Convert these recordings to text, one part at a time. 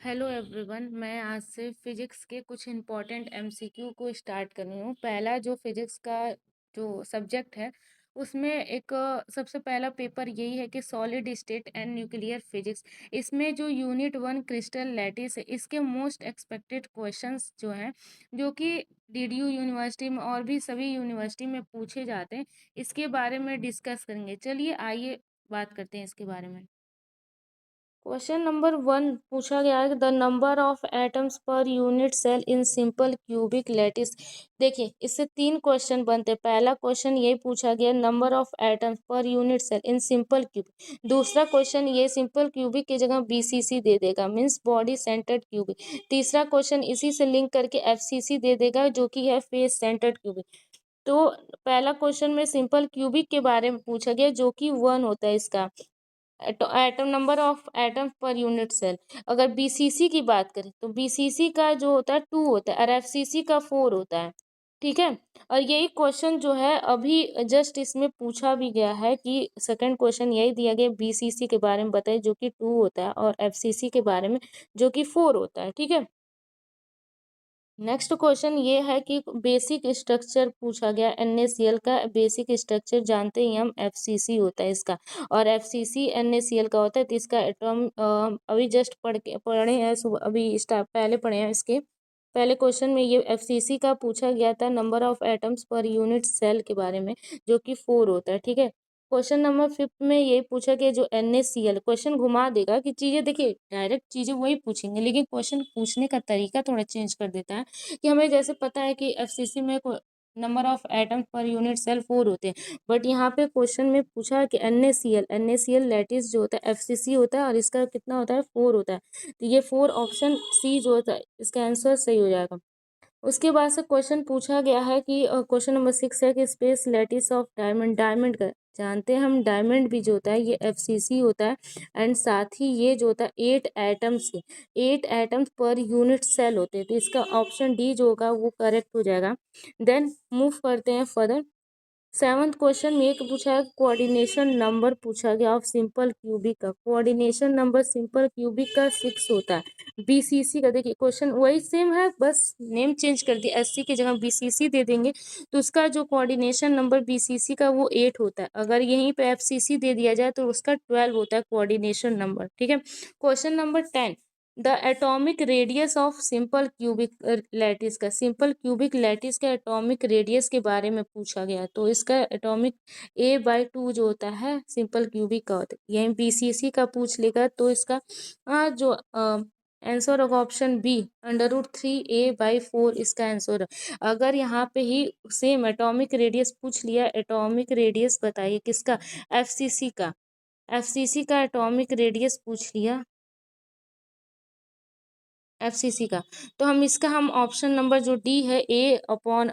Hello everyone, मैं आज से फिजिक्स के कुछ इम्पोर्टेंट एमसीक्यू को स्टार्ट कर रही हूँ। पहला जो फिजिक्स का जो सब्जेक्ट है उसमें एक सबसे पहला पेपर यही है कि solid state and nuclear physics. इसमें जो यूनिट वन क्रिस्टल लैटिस है, इसके मोस्ट एक्सपेक्टेड क्वेश्चंस जो हैं, जो कि डीडीयू यूनिवर्सिटी में और भी सभी यूनिवर्सिटी में पूछे जाते हैं, इसके बारे में डिस्कस करेंगे। चलिए आइए बात करते हैं इसके बारे में। क्वेश्चन नंबर 1 पूछा गया है, the number of atoms per unit cell in simple cubic lattice. देखिए, इससे 3 क्वेश्चन बनते हैं। पहला क्वेश्चन ये पूछा गया, number of atoms per unit cell in simple cubic. दूसरा क्वेश्चन ये सिंपल क्यूबिक की जगह बीसीसी दे देगा, मीन्स बॉडी सेंटर्ड क्यूबिक। तीसरा क्वेश्चन इसी से लिंक करके एफसीसी दे देगा, जो कि है फेस सेंटर्ड क्यूबिक। तो पहला क्वेश्चन में सिंपल क्यूबिक के बारे में पूछा गया, जो कि 1 होता है इसका atom number of atom per unit cell. अगर बीसीसी की बात करें तो बीसीसी का जो होता है 2 होता है और एफसीसी का 4 होता है। ठीक है। और यही क्वेश्चन जो है अभी जस्ट इसमें पूछा भी गया है कि सेकंड क्वेश्चन यही दिया गया, बीसीसी के बारे में बताइए, जो कि 2 होता है, और एफसीसी के बारे में जो कि 4 होता है। ठीक है। नेक्स्ट क्वेश्चन ये है कि बेसिक स्ट्रक्चर पूछा गया, NaCl का बेसिक स्ट्रक्चर जानते ही हम FCC होता है इसका, और FCC NaCl का होता है। तो इसका एटॉम अभी जस्ट पढ़े हैं सुबह, अभी स्टार्ट पहले पढ़े हैं। इसके पहले क्वेश्चन में ये FCC का पूछा गया था, number of atoms per unit cell के बारे में, जो कि 4 होता है। ठीक है। क्वेश्चन नंबर 5 में ये पूछा गया, जो NaCl, क्वेश्चन घुमा देगा कि चीजें, देखिए डायरेक्ट चीजें वही पूछेंगे, लेकिन क्वेश्चन पूछने का तरीका थोड़ा चेंज कर देता है। कि हमें जैसे पता है कि एफसीसी में number of atom per unit cell 4 होते हैं, बट यहाँ पे क्वेश्चन में पूछा है कि NaCl लैटिस जो होता है एफसीसी होता है, और इसका कितना होता है, 4 होता है। तो ये 4 ऑप्शन सी जो होता है इसका आंसर सही हो जाएगा। उसके बाद से क्वेश्चन पूछा गया है कि क्वेश्चन नंबर 6 है कि space lattice of diamond. Diamond का जानते हैं हम, डायमंड भी जो होता है ये एफसीसी होता है, एंड साथ ही ये जो होता है 8 एटम्स पर यूनिट सेल होते हैं। तो इसका ऑप्शन डी जो होगा वो करेक्ट हो जाएगा। देन मूव करते हैं फर्दर। सेवंथ क्वेश्चन में एक पूछा है, कोऑर्डिनेशन नंबर पूछा गया ऑफ सिंपल क्यूबिक का। कोऑर्डिनेशन नंबर सिंपल क्यूबिक का 6 होता है। बीसीसी का देखिए क्वेश्चन वही सेम है, बस नेम चेंज कर दिया, एससी की जगह बीसीसी दे देंगे, तो उसका जो कोऑर्डिनेशन नंबर बीसीसी का वो 8 होता है। अगर यहीं पे एफसीसी दे दिया जाए तो उसका 12 होता है कोऑर्डिनेशन नंबर। ठीक है। Question number 10, the atomic radius of simple cubic lattice का। सिंपल क्यूबिक लैटिस का एटॉमिक रेडियस के बारे में पूछा गया, तो इसका एटॉमिक A/2 जो होता है सिंपल क्यूबिक का होता है। यही बीसीसी का पूछ लेगा तो इसका जो आंसर होगा ऑप्शन बी, √3A/4 इसका आंसर है। अगर यहाँ पे ही सेम एटॉमिक रेडियस पूछ लिया, एटॉमिक रेडियस बताइए किसका, एफसीसी का, एफसीसी का एटॉमिक रेडियस पूछ लिया, एफसीसी का, तो हम ऑप्शन नंबर जो डी है, A/2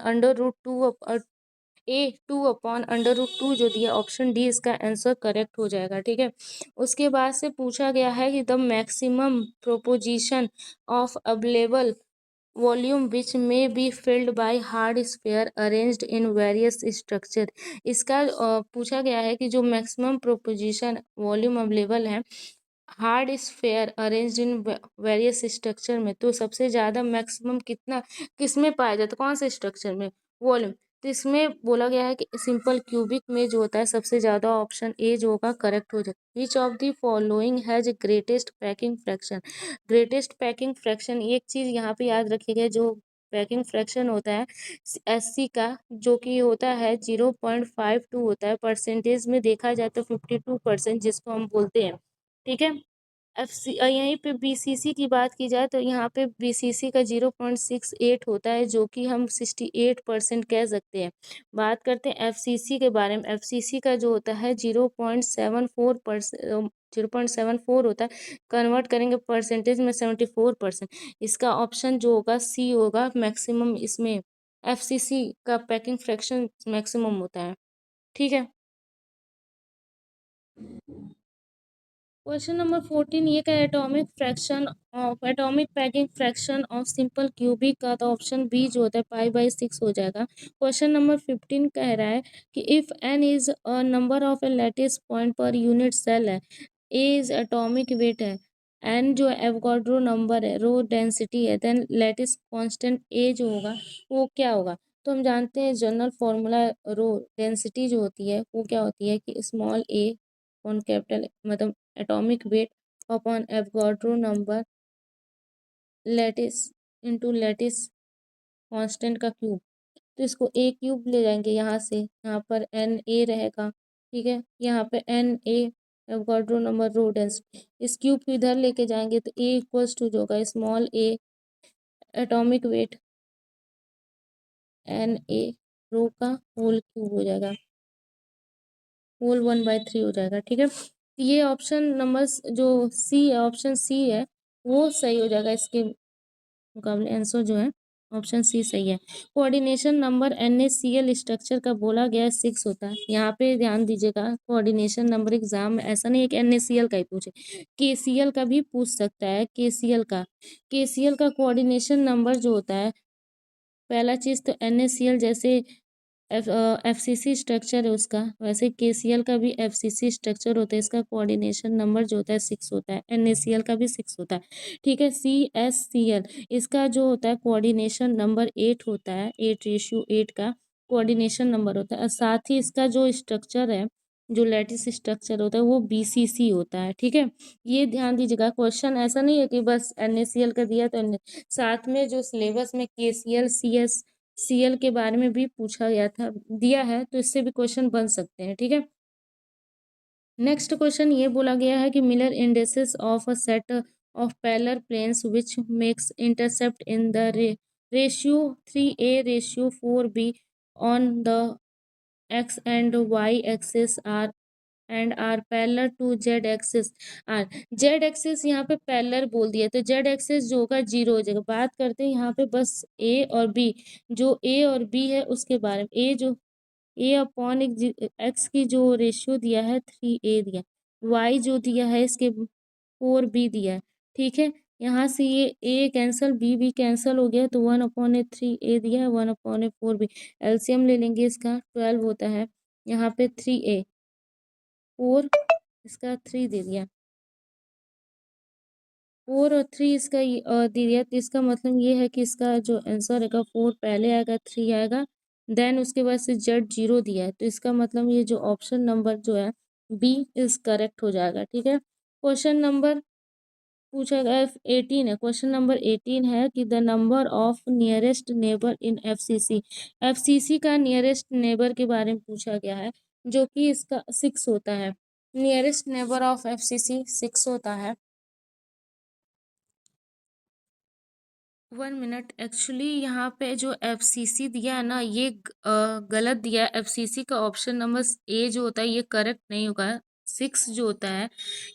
जो दिया, ऑप्शन डी इसका आंसर करेक्ट हो जाएगा। ठीक है। उसके बाद से पूछा गया है कि the maximum proposition of available volume which may be filled by hard sphere arranged in various structure. इसका पूछा गया है कि जो मैक्सिमम प्रोपोजिशन वॉल्यूम अवेलेबल है hard sphere arranged in various structure में, तो सबसे ज़्यादा मैक्सिमम कितना किस में पाया जाता है, कौन से स्ट्रक्चर में, वॉल्यूम। तो इसमें बोला गया है कि सिंपल क्यूबिक में जो होता है सबसे ज़्यादा, ऑप्शन ए जो होगा करेक्ट हो जाएगा। Which of the following has greatest packing fraction. Greatest packing fraction, एक चीज़ यहाँ पे याद रखिएगा, जो पैकिंग फ्रैक्शन होता है एससी का, जो कि होता है 0.52 होता है, परसेंटेज में देखा जाए तो 52%, जिसको हम बोलते हैं। ठीक है। यहीं पे बीसीसी की बात की जाए तो यहाँ पे बीसीसी का 0.68 होता है, जो कि हम 68% कह सकते हैं। बात करते हैं एफसीसी के बारे में। एफसीसी का जो होता है 0.74 होता है, कन्वर्ट करेंगे परसेंटेज में 74%। इसका ऑप्शन जो होगा सी होगा, मैक्सिमम इसमें एफसीसी का पैकिंग फ्रैक्शन मैक्सिमम होता है। ठीक है। क्वेश्चन नंबर 14 ये का atomic packing fraction of simple cubic का, तो ऑप्शन बी जो होता है π/6 हो जाएगा। क्वेश्चन नंबर 15 कह रहा है कि if n is a number of a lattice point per unit cell है, ए इज एटॉमिक वेट है, एन जो एवोगाड्रो नंबर है, रो डेंसिटी है, देन लैटिस कांस्टेंट ए जो होगा वो क्या होगा। तो हम जानते हैं जनरल फॉर्मूला रो डेंसिटी जो होती है वो क्या होती है कि स्मॉल ए ऑन कैपिटल मतलब atomic weight upon Avogadro number lattice into lattice constant का क्यूब। तो इसको ए क्यूब ले जाएंगे यहाँ से, यहाँ पर एन ए रहेगा, ठीक है। यहाँ पे N A Avogadro number rho density, इस क्यूब को इधर लेके जाएंगे तो ए इक्वल्स टू जो होगा small a atomic weight N A rho का होल क्यूब हो जाएगा, होल 1/3 हो जाएगा, ठीक है। ये ऑप्शन नंबर जो सी है, ऑप्शन सी है वो सही हो जाएगा, इसके मुकाबले आंसर जो है ऑप्शन सी सही है। कोऑर्डिनेशन नंबर NaCl स्ट्रक्चर का बोला गया है 6 होता है। यहाँ पे ध्यान दीजिएगा, कोऑर्डिनेशन नंबर एग्जाम में ऐसा नहीं है कि NaCl का ही पूछे, KCl का भी पूछ सकता है। KCl का कोऑर्डिनेशन नंबर जो होता है, पहला चीज तो NaCl जैसे FCC स्ट्रक्चर है उसका, वैसे KCl का भी FCC स्ट्रक्चर होता है, इसका कोऑर्डिनेशन नंबर जो होता है 6 होता है। NaCl का भी 6 होता है, ठीक है। CSCl इसका जो होता है कोऑर्डिनेशन नंबर 8 होता है, 8:8 का कोऑर्डिनेशन नंबर होता है। और साथ ही इसका जो स्ट्रक्चर है, जो लैटिस स्ट्रक्चर होता है वो BCC होता है, ठीक है। ये ध्यान दीजिएगा, क्वेश्चन ऐसा नहीं है कि बस NaCl का दिया तो साथ में जो सिलेबस में KCl CSCl के बारे में भी पूछा गया था, दिया है, तो इससे भी क्वेश्चन बन सकते हैं, ठीक है। नेक्स्ट क्वेश्चन ये बोला गया है कि Miller indexes of a set of parallel planes which makes intercept in the ratio 3a:4b on the x and y axis are parallel to Z axis are. Z axis यहाँ पे parallel बोल दिया, तो जेड एक्सिस जो होगा 0 हो जाएगा। बात करते हैं यहाँ पे बस ए और बी, जो ए और बी है उसके बारे में। ए अपॉन एक्स की जो रेशियो दिया है 3a दिया, वाई जो दिया है इसके 4b दिया है, ठीक है। यहाँ से ये ए कैंसल, बी कैंसल हो गया, तो 1/3a दिया है, 1/4b। एलसीएम ले लेंगे, इसका 12 होता है। यहाँ पे 3a 4, इसका 3 दे दिया, 4 और 3 इसका दे दिया, तो इसका मतलब ये है कि इसका जो आंसर है 4 पहले आएगा, 3 आएगा, देन उसके बाद से जेड 0 दिया है, तो इसका मतलब ये जो ऑप्शन नंबर जो है बी इज करेक्ट हो जाएगा, ठीक है। क्वेश्चन नंबर पूछा गया 18 है, क्वेश्चन नंबर 18 है कि the number of nearest neighbour in FCC का नियरेस्ट नेबर के बारे में पूछा गया है, जो कि इसका 6 होता है। नियरेस्ट नेबर ऑफ एफसीसी 6 होता है। 1 मिनट, एक्चुअली यहाँ पे जो एफसीसी दिया है ना, ये गलत दिया है। एफसीसी का ऑप्शन नंबर ए जो होता है ये करेक्ट नहीं होगा। 6 जो होता है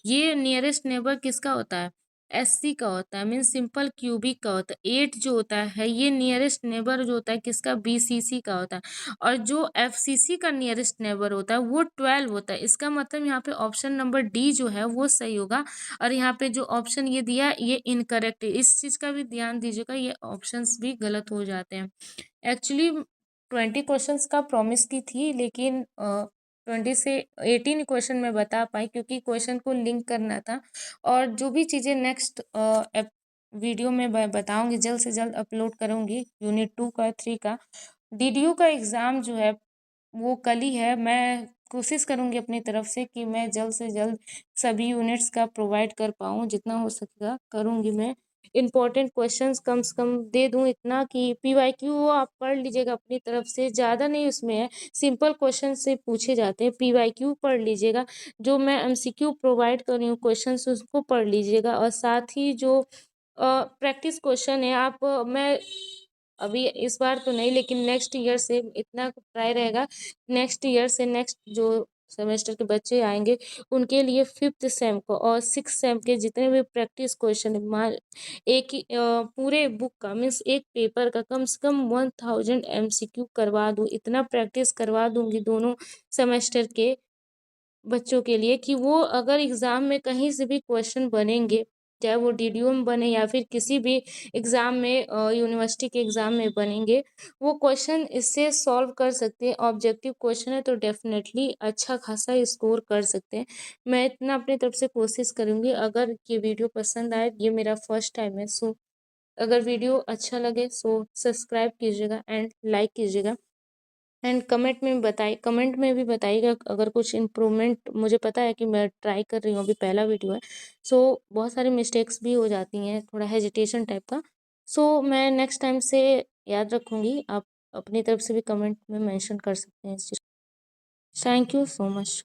ये नियरेस्ट नेबर किसका होता है, एससी का होता है, मीन सिंपल क्यूबिक का होता है। 8 जो होता है ये नियरेस्ट नेबर जो होता है किसका, बीसीसी का होता है। और जो एफसीसी का नियरेस्ट नेबर होता है वो 12 होता है। इसका मतलब यहाँ पे ऑप्शन नंबर डी जो है वो सही होगा। और यहाँ पे जो ऑप्शन ये दिया ये इनकरेक्ट है, इस चीज़ का भी ध्यान दीजिएगा, ये ऑप्शंस भी गलत हो जाते हैं। एक्चुअली 20 क्वेश्चंस का प्रॉमिस की थी, लेकिन 20 से 18 क्वेश्चन मैं बता पाई, क्योंकि क्वेश्चन को लिंक करना था। और जो भी चीज़ें नेक्स्ट वीडियो में बताऊंगी, जल्द से जल्द अपलोड करूंगी। यूनिट 2 का 3 का डीडीयू का एग्ज़ाम जो है वो कल ही है। मैं कोशिश करूंगी अपनी तरफ से कि मैं जल्द से जल्द सभी यूनिट्स का प्रोवाइड कर पाऊँ, जितना हो सकेगा करूंगी मैं। इम्पोर्टेंट क्वेश्चंस कम से कम दे दूं, इतना कि पीवाईक्यू आप पढ़ लीजिएगा अपनी तरफ से, ज़्यादा नहीं उसमें है, सिंपल क्वेश्चन से पूछे जाते हैं। पीवाईक्यू पढ़ लीजिएगा, जो मैं एमसीक्यू प्रोवाइड कर रही हूँ क्वेश्चंस उसको पढ़ लीजिएगा। और साथ ही जो प्रैक्टिस क्वेश्चन है आप मैं अभी इस बार तो नहीं, लेकिन नेक्स्ट ईयर से इतना ट्राई रहेगा, नेक्स्ट ईयर से नेक्स्ट जो सेमेस्टर के बच्चे आएंगे उनके लिए 5th सेम को और 6th सेम के जितने भी प्रैक्टिस क्वेश्चन एक ही पूरे बुक का मीन्स एक पेपर का कम से कम 1000 एमसीक्यू करवा दूँ, इतना प्रैक्टिस करवा दूंगी दोनों सेमेस्टर के बच्चों के लिए कि वो अगर एग्ज़ाम में कहीं से भी क्वेश्चन बनेंगे चाहे वो डीडीयू बने या फिर किसी भी एग्ज़ाम में यूनिवर्सिटी के एग्ज़ाम में बनेंगे, वो क्वेश्चन इससे सॉल्व कर सकते हैं। ऑब्जेक्टिव क्वेश्चन है तो डेफ़िनेटली अच्छा खासा स्कोर कर सकते हैं। मैं इतना अपनी तरफ से कोशिश करूँगी। अगर ये वीडियो पसंद आए, ये मेरा फर्स्ट टाइम है, सो अगर वीडियो अच्छा लगे सो सब्सक्राइब कीजिएगा एंड लाइक कीजिएगा। एंड कमेंट में भी बताइएगा अगर कुछ इम्प्रूवमेंट। मुझे पता है कि मैं ट्राई कर रही हूँ, अभी पहला वीडियो है, सो बहुत सारी मिस्टेक्स भी हो जाती हैं, थोड़ा हेजिटेशन टाइप का। सो मैं नेक्स्ट टाइम से याद रखूँगी। आप अपनी तरफ से भी कमेंट में मेंशन कर सकते हैं इस चीज़। Thank you so much.